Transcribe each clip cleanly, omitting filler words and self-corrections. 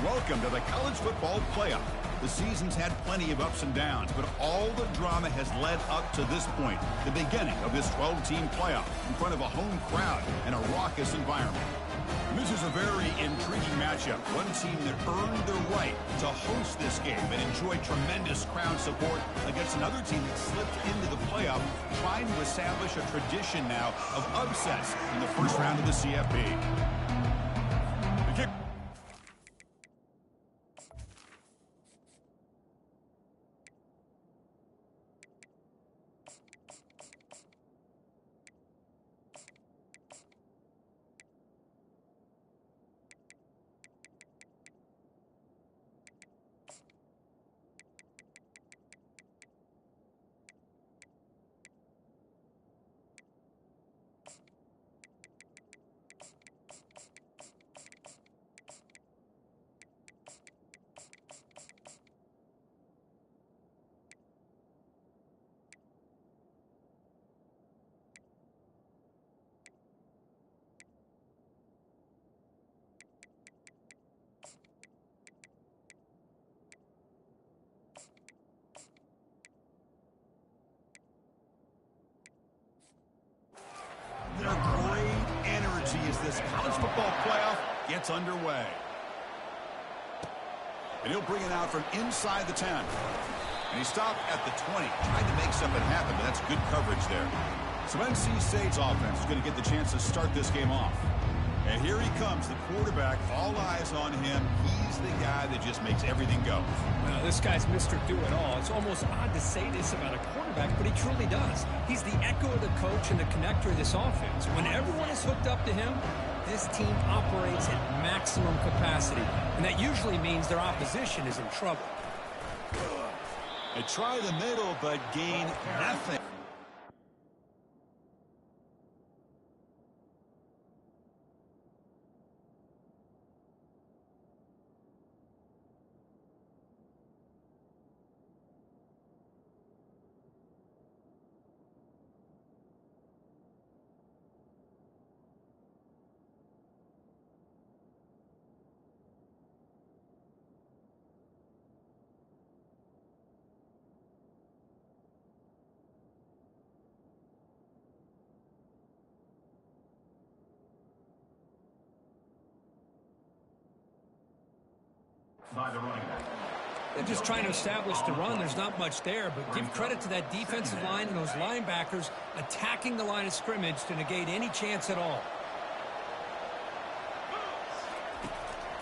Welcome to the college football playoff. The season's had plenty of ups and downs, but all the drama has led up to this point, the beginning of this 12-team playoff in front of a home crowd and a raucous environment. This is a very intriguing matchup. One team that earned the right to host this game and enjoy tremendous crowd support against another team that slipped into the playoff, trying to establish a tradition now of upsets in the first round of the CFB. The kick. Their great energy as this college football playoff gets underway. And he'll bring it out from inside the 10. And he stopped at the 20. Tried to make something happen, but that's good coverage there. So NC State's offense is going to get the chance to start this game off. And here he comes, the quarterback, all eyes on him. He's the guy that just makes everything go. Well, this guy's Mr. Do-It-All. It's almost odd to say this about a quarterback, but he truly does. He's the echo of the coach and the connector of this offense. When everyone is hooked up to him, this team operates at maximum capacity, and that usually means their opposition is in trouble. They try the middle, but gain nothing. They're just trying to establish the run. There's not much there, but give credit to that defensive line and those linebackers attacking the line of scrimmage to negate any chance at all.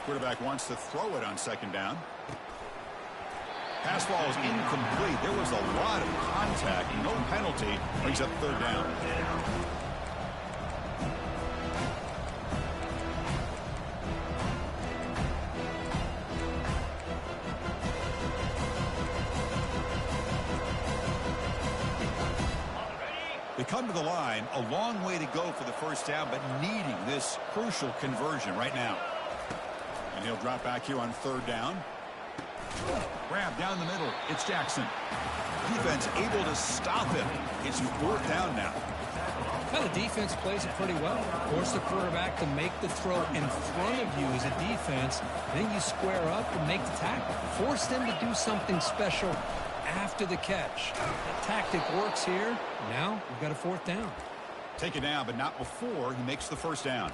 Quarterback wants to throw it on second down. Pass ball is incomplete. There was a lot of contact. No penalty. Brings up third down. They come to the line, a long way to go for the first down, but needing this crucial conversion right now. And he'll drop back here on third down. Grab down the middle. It's Jackson. Defense able to stop him. It's fourth down now. Well, the defense plays it pretty well. Force the quarterback to make the throw in front of you as a defense. Then you square up and make the tackle. Force them to do something special after the catch. The tactic works here. Now we've got a fourth down. Take it down, but not before he makes the first down.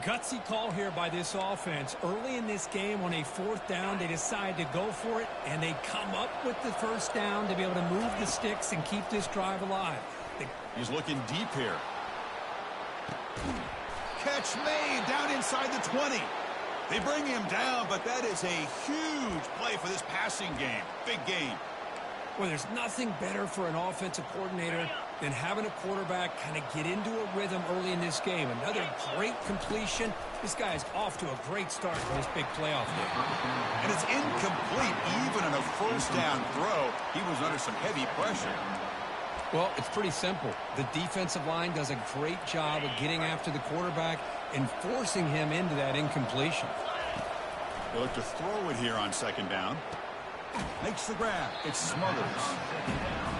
Gutsy call here by this offense. Early in this game on a fourth down, they decide to go for it, and they come up with the first down to be able to move the sticks and keep this drive alive. He's looking deep here. Catch made down inside the 20. They bring him down, but that is a huge play for this passing game. Big game. Well, there's nothing better for an offensive coordinator than having a quarterback kind of get into a rhythm early in this game. Another great completion. This guy is off to a great start in this big playoff game. And it's incomplete even on a first down throw. He was under some heavy pressure. Well, it's pretty simple. The defensive line does a great job of getting after the quarterback and forcing him into that incompletion. They look to throw it here on second down. Makes the grab. It smothers.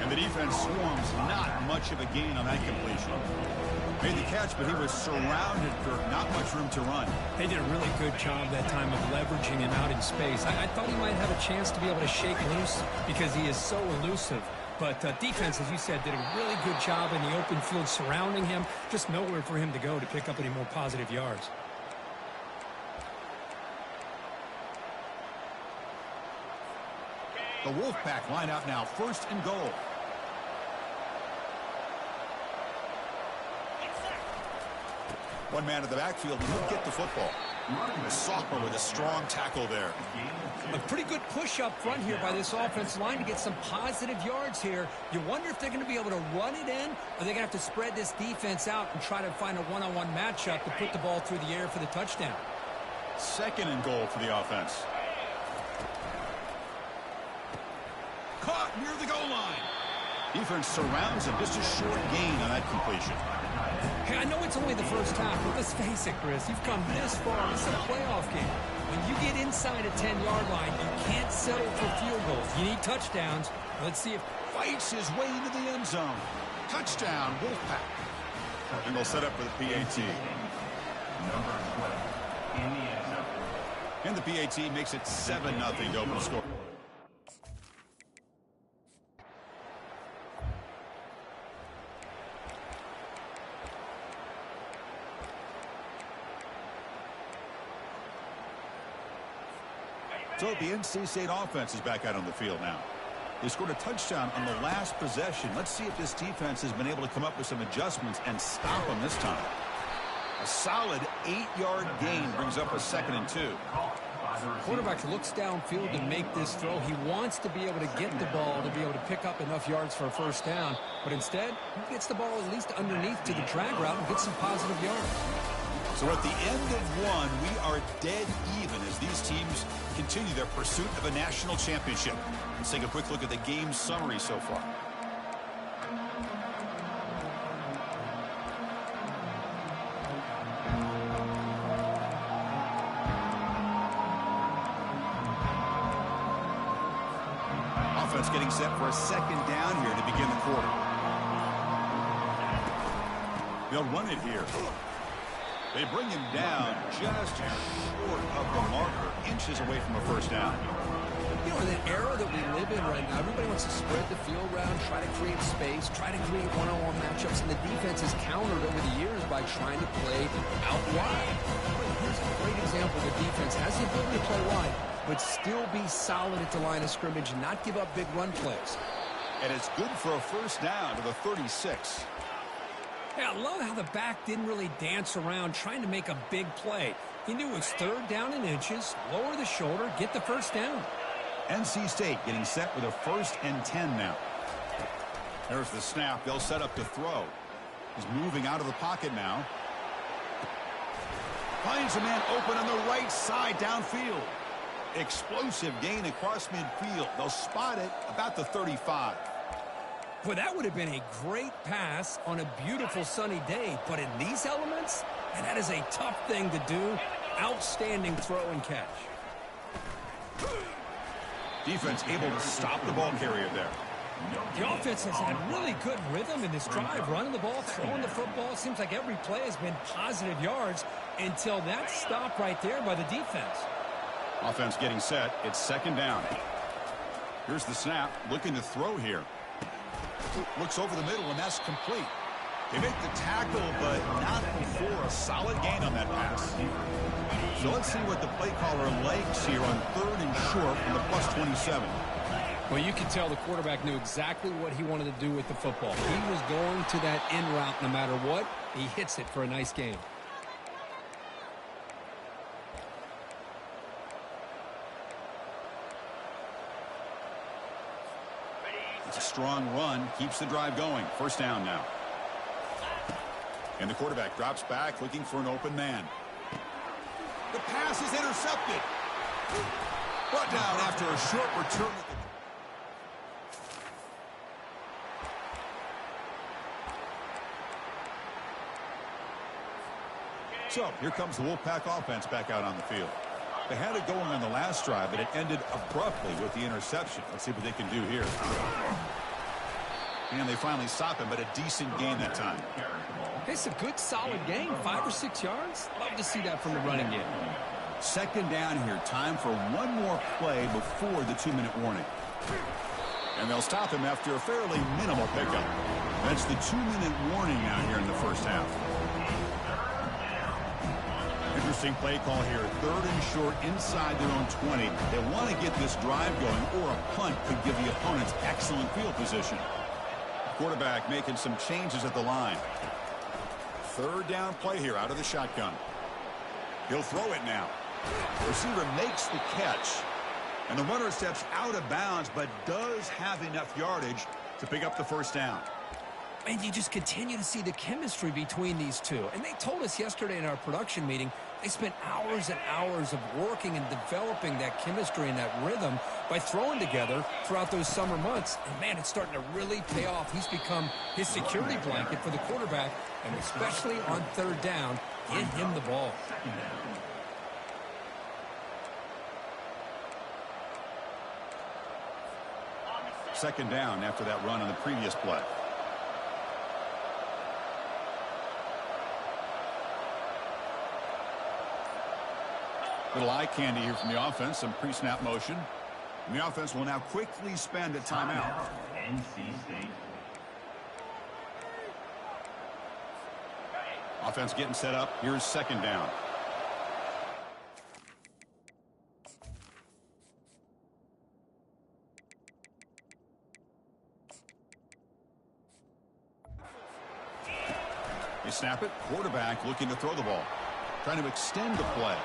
And the defense swarms. Not much of a gain on that completion. Made the catch, but he was surrounded for not much room to run. They did a really good job that time of leveraging him out in space. I thought he might have a chance to be able to shake loose because he is so elusive. But defense, as you said, did a really good job in the open field surrounding him. Just nowhere for him to go to pick up any more positive yards. The Wolfpack line out now, 1st and goal. One man in the backfield, he'll get the football. The sophomore with a strong tackle there. A pretty good push up front here by this offensive line to get some positive yards here. You wonder if they're going to be able to run it in, or they're going to have to spread this defense out and try to find a one-on-one matchup to put the ball through the air for the touchdown. 2nd and goal for the offense. Caught near the goal line. Defense surrounds him. Just a short gain on that completion. Hey, I know it's only the first half, but let's face it, Chris. You've come this far. This is a playoff game. When you get inside a 10-yard line, you can't settle for field goals. You need touchdowns. Let's see if Fights his way into the end zone. Touchdown, Wolfpack. And they'll set up for the PAT. Number 12 in the end zone. And the PAT makes it 7-0 to open the score. So the NC State offense is back out on the field now. They scored a touchdown on the last possession. Let's see if this defense has been able to come up with some adjustments and stop them this time. A solid 8-yard gain brings up a 2nd and 2. Quarterback looks downfield to make this throw. He wants to be able to get the ball to be able to pick up enough yards for a 1st down. But instead, he gets the ball at least underneath to the drag route and gets some positive yards. So at the end of one, we are dead even as these teams continue their pursuit of a national championship. Let's take a quick look at the game summary so far. Offense getting set for a 2nd down here to begin the quarter. They'll run it here. They bring him down just short of the marker, inches away from a 1st down. You know, in the era that we live in right now, everybody wants to spread the field around, try to create space, try to create one-on-one matchups, and the defense has countered over the years by trying to play out wide. But here's a great example of the defense has the ability to play wide, but still be solid at the line of scrimmage and not give up big run plays. And it's good for a 1st down to the 36. Yeah, I love how the back didn't really dance around trying to make a big play. He knew it was 3rd down in inches, lower the shoulder, get the 1st down. NC State getting set with a 1st and 10 now. There's the snap. They'll set up to throw. He's moving out of the pocket now. Finds a man open on the right side downfield. Explosive gain across midfield. They'll spot it about the 35. Well, that would have been a great pass on a beautiful sunny day, but in these elements, and that is a tough thing to do. Outstanding throw and catch. Defense able to stop the ball carrier there. The offense has had really good rhythm in this drive, running the ball, throwing the football. Seems like every play has been positive yards until that stop right there by the defense. Offense getting set. It's 2nd down. Here's the snap. Looking to throw here. Looks over the middle, and that's complete. They make the tackle, but not before a solid gain on that pass. So let's see what the play caller likes here on 3rd and short from the +27. Well, you can tell the quarterback knew exactly what he wanted to do with the football. He was going to that in route no matter what. He hits it for a nice gain. It's a strong run. Keeps the drive going. 1st down now. And the quarterback drops back looking for an open man. The pass is intercepted. Brought down after a short return. So here comes the Wolfpack offense back out on the field. They had it going on the last drive, but it ended abruptly with the interception. Let's see what they can do here. And they finally stop him, but a decent gain that time. It's a good, solid gain, 5 or 6 yards. Love to see that from the running game. Second down here. Time for one more play before the 2-minute warning. And they'll stop him after a fairly minimal pickup. That's the 2-minute warning now here in the first half. Interesting play call here. 3rd and short inside their own 20. They want to get this drive going, or a punt could give the opponents excellent field position. Quarterback making some changes at the line. 3rd down play here out of the shotgun. He'll throw it now. Receiver makes the catch. And the runner steps out of bounds, but does have enough yardage to pick up the first down. And you just continue to see the chemistry between these two. And they told us yesterday in our production meeting, they spent hours and hours of working and developing that chemistry and that rhythm by throwing together throughout those summer months. And, man, it's starting to really pay off. He's become his security blanket for the quarterback, and especially on 3rd down, get him the ball. Second down after that run on the previous play. Little eye candy here from the offense, some pre-snap motion. And the offense will now quickly spend a timeout. NC State. Offense getting set up. Here's second down. They snap it. Quarterback looking to throw the ball. Trying to extend the play.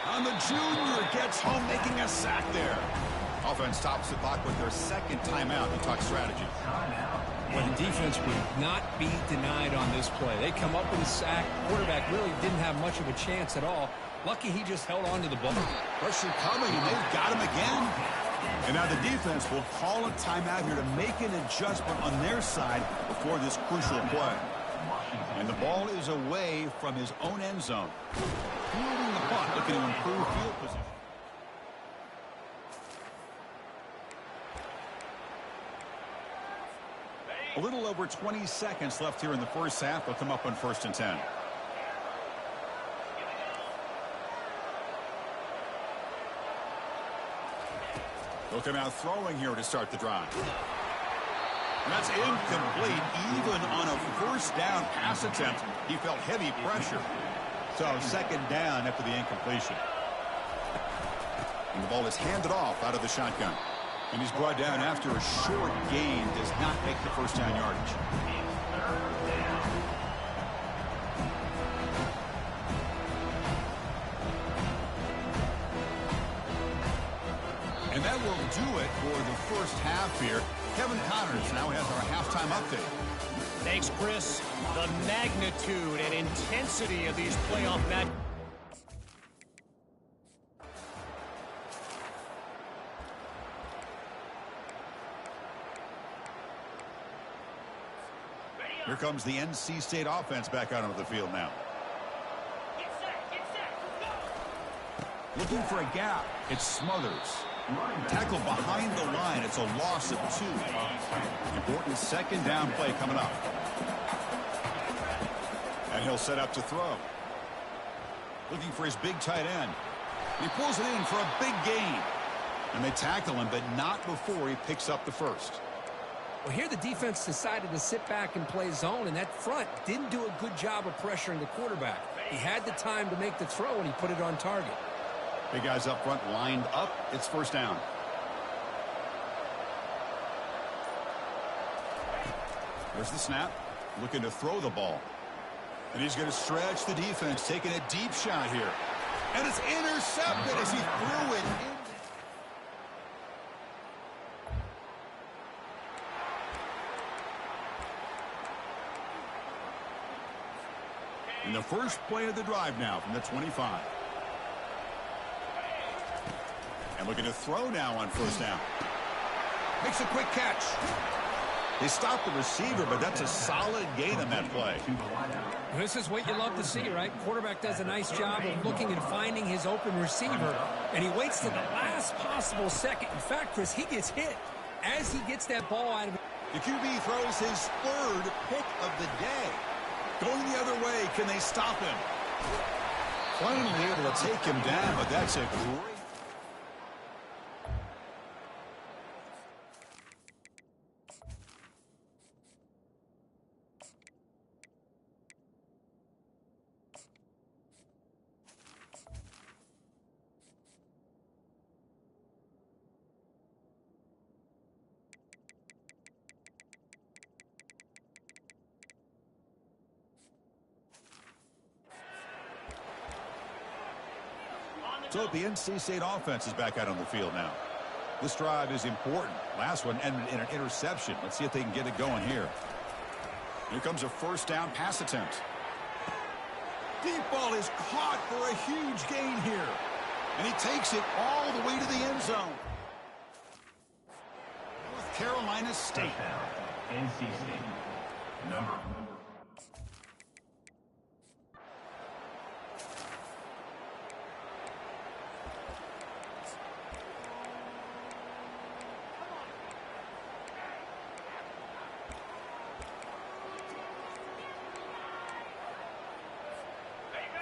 And the junior gets home, making a sack there. Offense tops the clock with their second timeout. You talk strategy. Well, the defense would not be denied on this play. They come up with a sack. Quarterback really didn't have much of a chance at all. Lucky he just held on to the ball. Pressure coming, and they've got him again. And now the defense will call a timeout here to make an adjustment on their side before this crucial play. And the ball is away from his own end zone. Fielding the punt, looking to improve field position. A little over 20 seconds left here in the first half. They'll come up on 1st and 10. They'll come out throwing here to start the drive. And that's incomplete. Even on a first down pass attempt, he felt heavy pressure. So second down after the incompletion. And the ball is handed off out of the shotgun. And he's brought down after a short gain. Does not make the first down yardage. And that will do it for the first half here. Kevin Connors now has our halftime update. Thanks, Chris. The magnitude and intensity of these playoff matches. Here comes the NC State offense back out onto the field now. Looking for a gap. It's Smothers. Tackle behind the line. It's a loss of 2. Important second down play coming up. And he'll set up to throw. Looking for his big tight end. He pulls it in for a big gain. And they tackle him, but not before he picks up the first. Well, here the defense decided to sit back and play zone, and that front didn't do a good job of pressuring the quarterback. He had the time to make the throw, and he put it on target. Big guys up front lined up. It's first down. There's the snap. Looking to throw the ball. And he's going to stretch the defense, taking a deep shot here. And it's intercepted as he threw it in. In the first play of the drive now from the 25. And looking to throw now on first down. Makes a quick catch. They stopped the receiver, but that's a solid gain on that play. This is what you love to see, right? Quarterback does a nice job of looking and finding his open receiver, and he waits to the last possible second. In fact, Chris, he gets hit as he gets that ball out of it. The QB throws his third pick of the day. Going the other way, can they stop him? Finally able to take him down, but that's a great... So the NC State offense is back out on the field now. This drive is important. Last one ended in an interception. Let's see if they can get it going here. Here comes a first down pass attempt. Deep ball is caught for a huge gain here. And he takes it all the way to the end zone. North Carolina State. NC State. Number.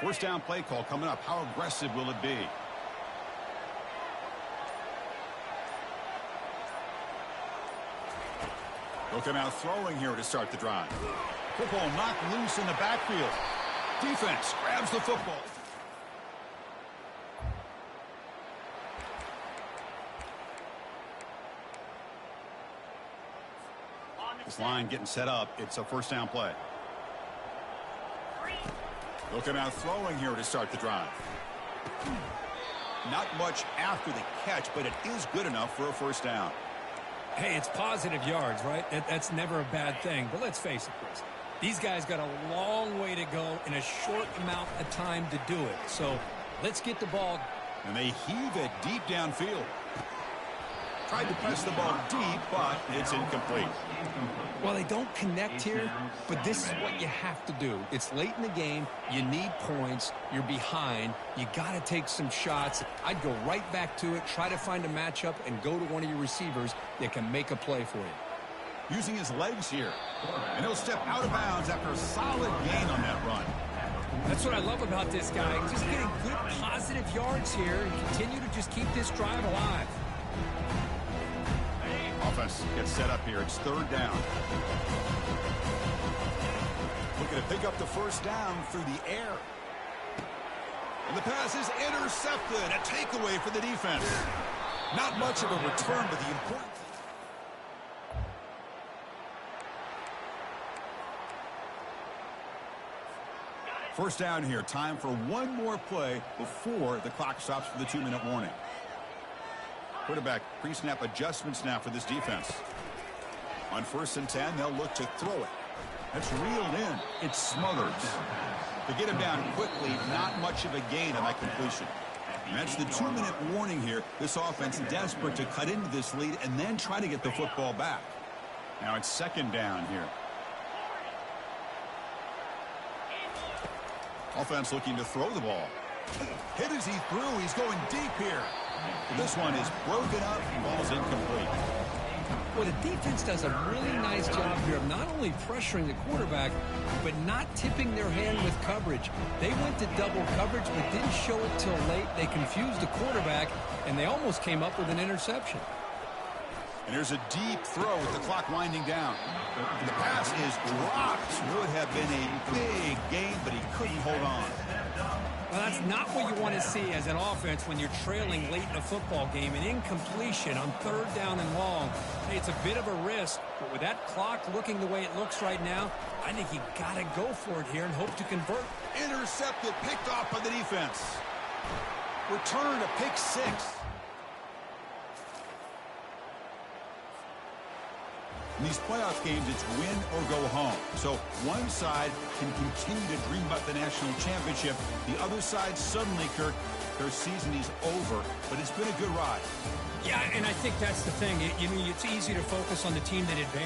First down play call coming up. How aggressive will it be? They'll come out throwing here to start the drive. Football knocked loose in the backfield. Defense grabs the football. This line getting set up. It's a first down play. They'll come out throwing here to start the drive. Not much after the catch, but it is good enough for a first down. Hey, it's positive yards, right? That's never a bad thing. But let's face it, Chris. These guys got a long way to go in a short amount of time to do it. So let's get the ball. And they heave it deep downfield. Tried to press the ball deep, but it's incomplete. Well, they don't connect here, but this is what you have to do. It's late in the game. You need points. You're behind. You got to take some shots. I'd go right back to it, try to find a matchup, and go to one of your receivers that can make a play for you. Using his legs here. And he'll step out of bounds after a solid gain on that run. That's what I love about this guy. Just getting good positive yards here and continue to just keep this drive alive. Offense gets set up here. It's third down. Looking to pick up the first down through the air. And the pass is intercepted. A takeaway for the defense. Not much of a return, but the important... First down here. Time for one more play before the clock stops for the 2-minute warning. Quarterback pre-snap adjustments now for this defense. On 1st and 10, they'll look to throw it. That's reeled in. It's Smothers. To get him down quickly, not much of a gain on that completion. And that's the 2-minute warning here. This offense desperate to cut into this lead and then try to get the football back. Now it's second down here. Offense looking to throw the ball. Hit as he threw. He's going deep here. This one is broken up. Ball's incomplete. Well, the defense does a really nice job here of not only pressuring the quarterback, but not tipping their hand with coverage. They went to double coverage, but didn't show it till late. They confused the quarterback, and they almost came up with an interception. And there's a deep throw with the clock winding down. And the pass is dropped. Would have been a big gain, but he couldn't hold on. Well, that's not what you want to see as an offense when you're trailing late in a football game. An incompletion on 3rd down and long. Hey, it's a bit of a risk, but with that clock looking the way it looks right now, I think you got to go for it here and hope to convert. Intercepted, picked off by the defense. Return to pick 6. In these playoff games, it's win or go home. So one side can continue to dream about the national championship. The other side suddenly, Kirk, their season is over, but it's been a good ride. Yeah, and I think that's the thing. It's easy to focus on the team that advanced.